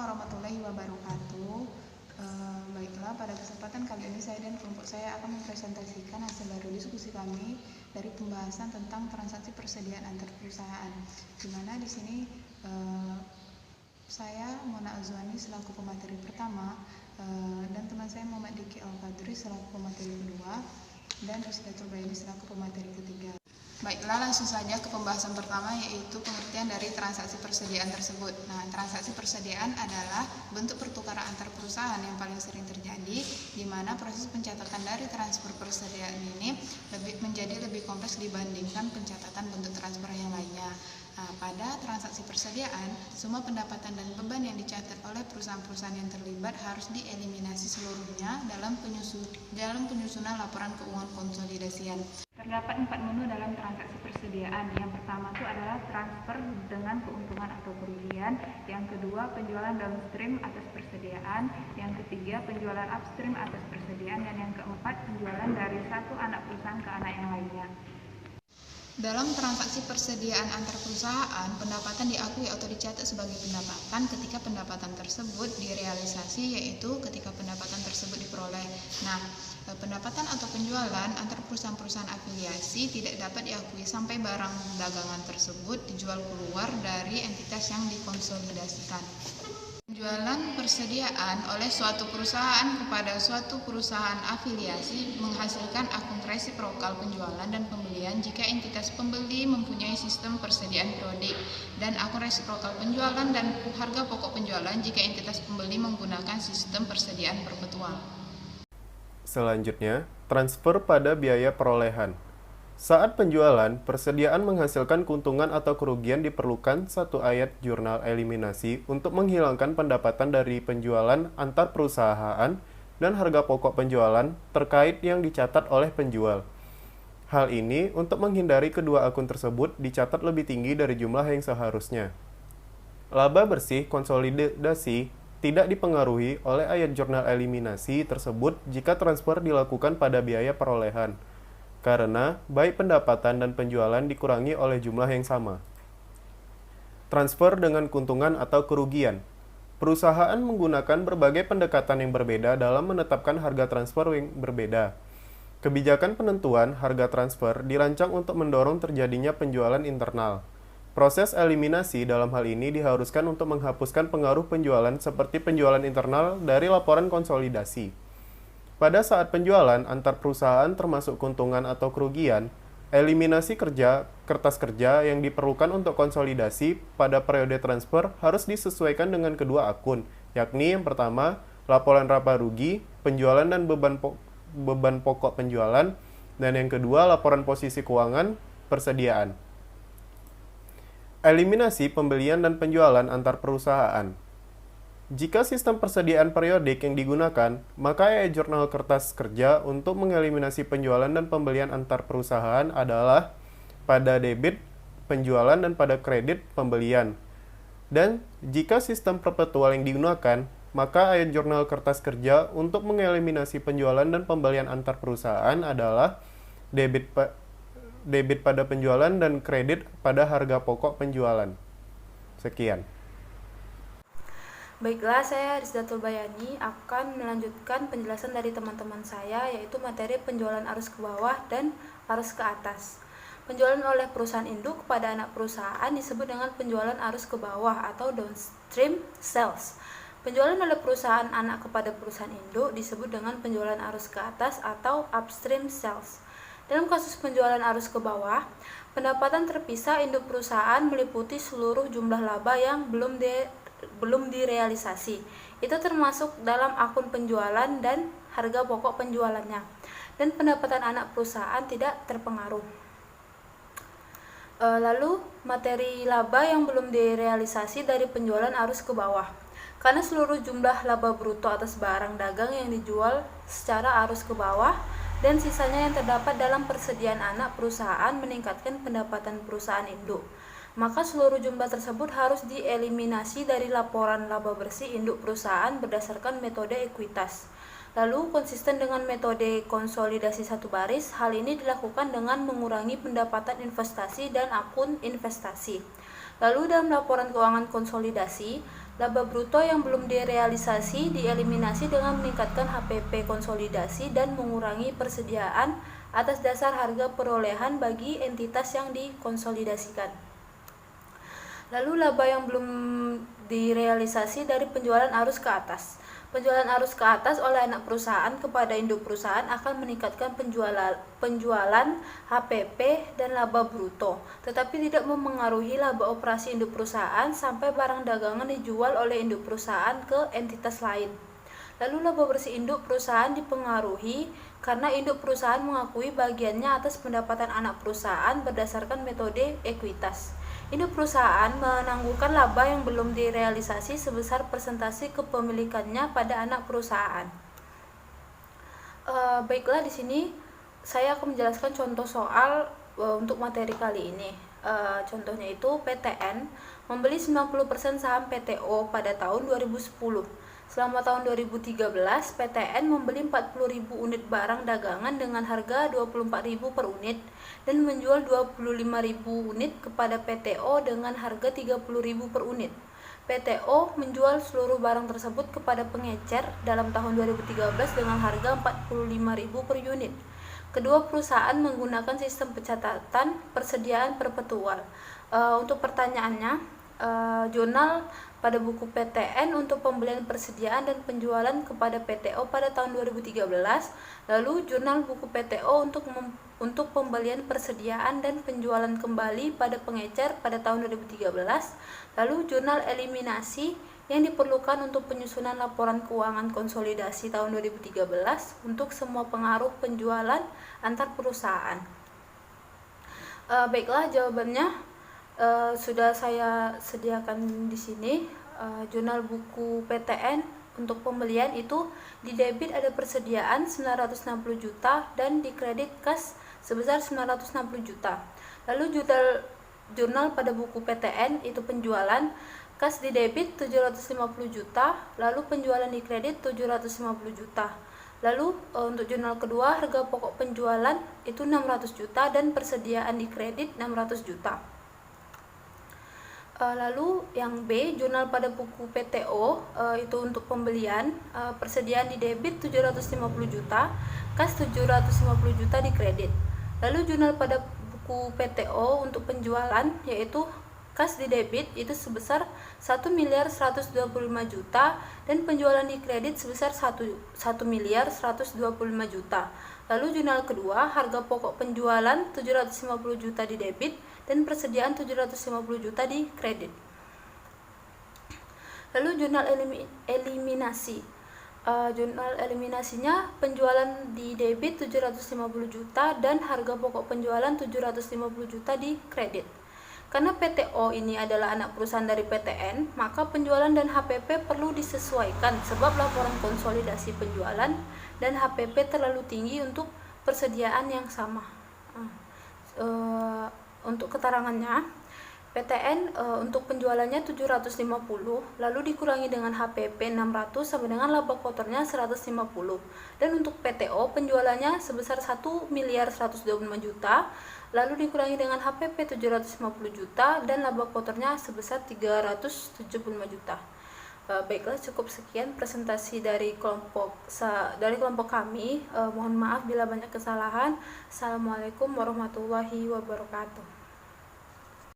warahmatullahi wabarakatuh. Baiklah, pada kesempatan kali ini saya dan kelompok saya akan mempresentasikan hasil dari diskusi kami dari pembahasan tentang transaksi persediaan antar perusahaan. Di mana di sini saya Mona Azwani selaku pemateri pertama dan teman saya Muhammad Diki Al-Qadri selaku pemateri kedua dan Rusdatul Bayani selaku pemateri ketiga. Baiklah, langsung saja ke pembahasan pertama, yaitu pengertian dari transaksi persediaan tersebut. Nah, transaksi persediaan adalah bentuk pertukaran antar perusahaan yang paling sering terjadi, di mana proses pencatatan dari transfer persediaan ini menjadi lebih kompleks dibandingkan pencatatan bentuk transfer yang lainnya. Nah, pada transaksi persediaan, semua pendapatan dan beban yang dicatat oleh perusahaan-perusahaan yang terlibat harus dieliminasi seluruhnya dalam penyusunan laporan keuangan konsolidasian. Terdapat 4 menu dalam transaksi persediaan. Yang pertama itu adalah transfer dengan keuntungan atau kerugian. Yang kedua, penjualan downstream atas persediaan. Yang ketiga, penjualan upstream atas persediaan. Dan yang keempat, penjualan dari satu anak perusahaan ke anak yang lainnya. Dalam transaksi persediaan antar perusahaan, pendapatan diakui atau dicatat sebagai pendapatan ketika pendapatan tersebut direalisasi, yaitu ketika pendapatan tersebut diperoleh. Nah, pendapatan atau penjualan antar perusahaan-perusahaan afiliasi tidak dapat diakui sampai barang dagangan tersebut dijual keluar dari entitas yang dikonsolidasikan. Penjualan persediaan oleh suatu perusahaan kepada suatu perusahaan afiliasi menghasilkan akun resiprokal penjualan dan pembelian jika entitas pembeli mempunyai sistem persediaan periodik, dan akun resiprokal penjualan dan harga pokok penjualan jika entitas pembeli menggunakan sistem persediaan perpetual. Selanjutnya, transfer pada biaya perolehan. Saat penjualan, persediaan menghasilkan keuntungan atau kerugian diperlukan satu ayat jurnal eliminasi untuk menghilangkan pendapatan dari penjualan antar perusahaan dan harga pokok penjualan terkait yang dicatat oleh penjual. Hal ini untuk menghindari kedua akun tersebut dicatat lebih tinggi dari jumlah yang seharusnya. Laba bersih konsolidasi tidak dipengaruhi oleh ayat jurnal eliminasi tersebut jika transfer dilakukan pada biaya perolehan, karena baik pendapatan dan penjualan dikurangi oleh jumlah yang sama. Transfer dengan keuntungan atau kerugian. Perusahaan menggunakan berbagai pendekatan yang berbeda dalam menetapkan harga transfer yang berbeda. Kebijakan penentuan harga transfer dirancang untuk mendorong terjadinya penjualan internal. Proses eliminasi dalam hal ini diharuskan untuk menghapuskan pengaruh penjualan seperti penjualan internal dari laporan konsolidasi. Pada saat penjualan antar perusahaan termasuk keuntungan atau kerugian, eliminasi kertas kerja yang diperlukan untuk konsolidasi pada periode transfer harus disesuaikan dengan kedua akun, yakni yang pertama, laporan laba rugi, penjualan dan beban pokok penjualan, dan yang kedua, laporan posisi keuangan persediaan. Eliminasi pembelian dan penjualan antar perusahaan. Jika sistem persediaan periodik yang digunakan, maka jurnal kertas kerja untuk mengeliminasi penjualan dan pembelian antar perusahaan adalah pada debit penjualan dan pada kredit pembelian. Dan jika sistem perpetual yang digunakan, maka jurnal kertas kerja untuk mengeliminasi penjualan dan pembelian antar perusahaan adalah debit pada penjualan dan kredit pada harga pokok penjualan. Sekian. Baiklah, saya Rusdatul Bayani akan melanjutkan penjelasan dari teman-teman saya, yaitu materi penjualan arus ke bawah dan arus ke atas. Penjualan oleh perusahaan induk kepada anak perusahaan disebut dengan penjualan arus ke bawah atau downstream sales. Penjualan oleh perusahaan anak kepada perusahaan induk disebut dengan penjualan arus ke atas atau upstream sales. Dalam kasus penjualan arus ke bawah, pendapatan terpisah induk perusahaan meliputi seluruh jumlah laba yang belum direalisasi. Itu termasuk dalam akun penjualan dan harga pokok penjualannya. Dan pendapatan anak perusahaan tidak terpengaruh. Lalu materi laba yang belum direalisasi dari penjualan arus ke bawah. Karena seluruh jumlah laba bruto atas barang dagang yang dijual secara arus ke bawah dan sisanya yang terdapat dalam persediaan anak perusahaan meningkatkan pendapatan perusahaan induk, maka seluruh jumlah tersebut harus dieliminasi dari laporan laba bersih induk perusahaan berdasarkan metode ekuitas. Lalu konsisten dengan metode konsolidasi satu baris, hal ini dilakukan dengan mengurangi pendapatan investasi dan akun investasi. Lalu dalam laporan keuangan konsolidasi, Laba bruto yang belum direalisasi dieliminasi dengan meningkatkan HPP konsolidasi dan mengurangi persediaan atas dasar harga perolehan bagi entitas yang dikonsolidasikan. Lalu laba yang belum direalisasi dari penjualan arus ke atas. Penjualan arus ke atas oleh anak perusahaan kepada induk perusahaan akan meningkatkan penjualan HPP dan laba bruto, tetapi tidak memengaruhi laba operasi induk perusahaan sampai barang dagangan dijual oleh induk perusahaan ke entitas lain. Lalu laba bersih induk perusahaan dipengaruhi karena induk perusahaan mengakui bagiannya atas pendapatan anak perusahaan berdasarkan metode ekuitas. Induk perusahaan menangguhkan laba yang belum direalisasi sebesar persentase kepemilikannya pada anak perusahaan. Baiklah, di sini saya akan menjelaskan contoh soal untuk materi kali ini. Contohnya itu PTN membeli 90% saham PTO pada tahun 2010. Selama tahun 2013, PTN membeli 40.000 unit barang dagangan dengan harga 24.000 per unit dan menjual 25.000 unit kepada PTO dengan harga 30.000 per unit. PTO menjual seluruh barang tersebut kepada pengecer dalam tahun 2013 dengan harga 45.000 per unit. Kedua perusahaan menggunakan sistem pencatatan persediaan perpetual. Untuk pertanyaannya, jurnal pada buku PTN untuk pembelian persediaan dan penjualan kepada PTO pada tahun 2013, lalu jurnal buku PTO untuk pembelian persediaan dan penjualan kembali pada pengecer pada tahun 2013, lalu jurnal eliminasi yang diperlukan untuk penyusunan laporan keuangan konsolidasi tahun 2013 untuk semua pengaruh penjualan antar perusahaan. Baiklah, jawabannya sudah saya sediakan di sini. Jurnal buku PTN untuk pembelian itu di debit ada persediaan 960 juta dan di kredit kas sebesar 960 juta. Lalu jurnal pada buku PTN itu penjualan, kas di debit 750 juta, lalu penjualan di kredit 750 juta. Lalu untuk jurnal kedua harga pokok penjualan itu 600 juta dan persediaan di kredit 600 juta. Lalu yang B, jurnal pada buku PTO itu untuk pembelian, persediaan di debit 750 juta, kas 750 juta di kredit. Lalu jurnal pada buku PTO untuk penjualan yaitu kas di debit itu sebesar 1.125 juta dan penjualan di kredit sebesar 1.125 juta. Lalu jurnal kedua harga pokok penjualan 750 juta di debit dan persediaan 750 juta di kredit. Lalu jurnal eliminasi. Jurnal eliminasinya penjualan di debit 750 juta dan harga pokok penjualan 750 juta di kredit. Karena PTO ini adalah anak perusahaan dari PTN, maka penjualan dan HPP perlu disesuaikan sebab laporan konsolidasi penjualan dan HPP terlalu tinggi untuk persediaan yang sama. Untuk keterangannya, PTN untuk penjualannya 750 lalu dikurangi dengan HPP 600 sama dengan laba kotornya 150. Dan untuk PTO penjualannya sebesar 1.125 juta lalu dikurangi dengan HPP 750 juta dan laba kotornya sebesar 375 juta. Baiklah, cukup sekian presentasi dari kelompok kami. Mohon maaf bila banyak kesalahan. Assalamualaikum warahmatullahi wabarakatuh.